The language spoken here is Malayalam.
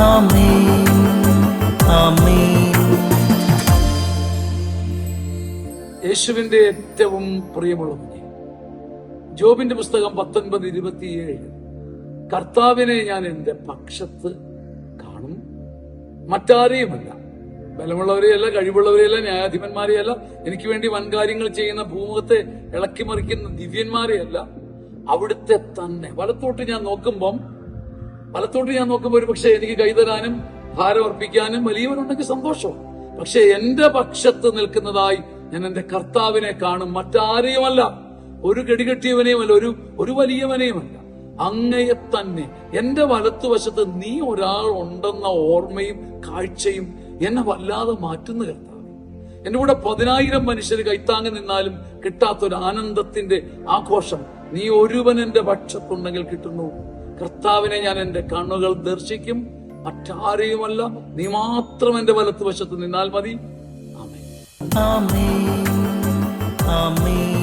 ആമേൻ ആമേൻ. യേശുവിന്റെ ഏറ്റവും പ്രിയമുള്ള കുഞ്ഞെ, ജോബിന്റെ പുസ്തകം 19:27, കർത്താവിനെ ഞാൻ എന്റെ പക്ഷത്ത് കാണും, മറ്റാരെയുമല്ല. ബലമുള്ളവരെയല്ല, കഴിവുള്ളവരെയല്ല, ന്യായാധിപന്മാരെയല്ല, എനിക്ക് വേണ്ടി വൻകാര്യങ്ങൾ ചെയ്യുന്ന ഭൂമുഖത്തെ ഇളക്കി മറിക്കുന്ന ദിവ്യന്മാരെയല്ല, അവിടുത്തെ തന്നെ. വലത്തോട്ട് ഞാൻ നോക്കുമ്പോൾ ഒരു പക്ഷെ എനിക്ക് കൈതരാനും ഭാരം അർപ്പിക്കാനും വലിയവരുണ്ടെങ്കിൽ സന്തോഷം. പക്ഷെ എന്റെ പക്ഷത്ത് നിൽക്കുന്നതായി ഞാൻ എന്റെ കർത്താവിനെ കാണും, മറ്റാരെയുമല്ല, ഒരു ഗടികെട്ടിയവനെയുമല്ല, ഒരു വലിയവനെയുമല്ല, അങ്ങയെ തന്നെ. എന്റെ വലത്തുവശത്ത് നീ ഒരാൾ ഉണ്ടെന്ന ഓർമ്മയും കാഴ്ചയും എന്നെ വല്ലാതെ മാറ്റുന്ന കർത്താവ്. എന്റെ കൂടെ 10,000 മനുഷ്യർ കൈത്താങ്ങി നിന്നാലും കിട്ടാത്തൊരു ആനന്ദത്തിന്റെ ആഘോഷം നീ ഒരുവൻ എന്റെ പക്ഷത്തുണ്ടെങ്കിൽ കിട്ടുന്നു. കർത്താവിനെ ഞാൻ എന്റെ കണ്ണുകൾ ദർശിക്കും, മറ്റാരെയുമല്ല, നീ മാത്രം എന്റെ വലത്തുവശത്ത് നിന്നാൽ മതി. ആമേൻ ആമേൻ ആമേൻ.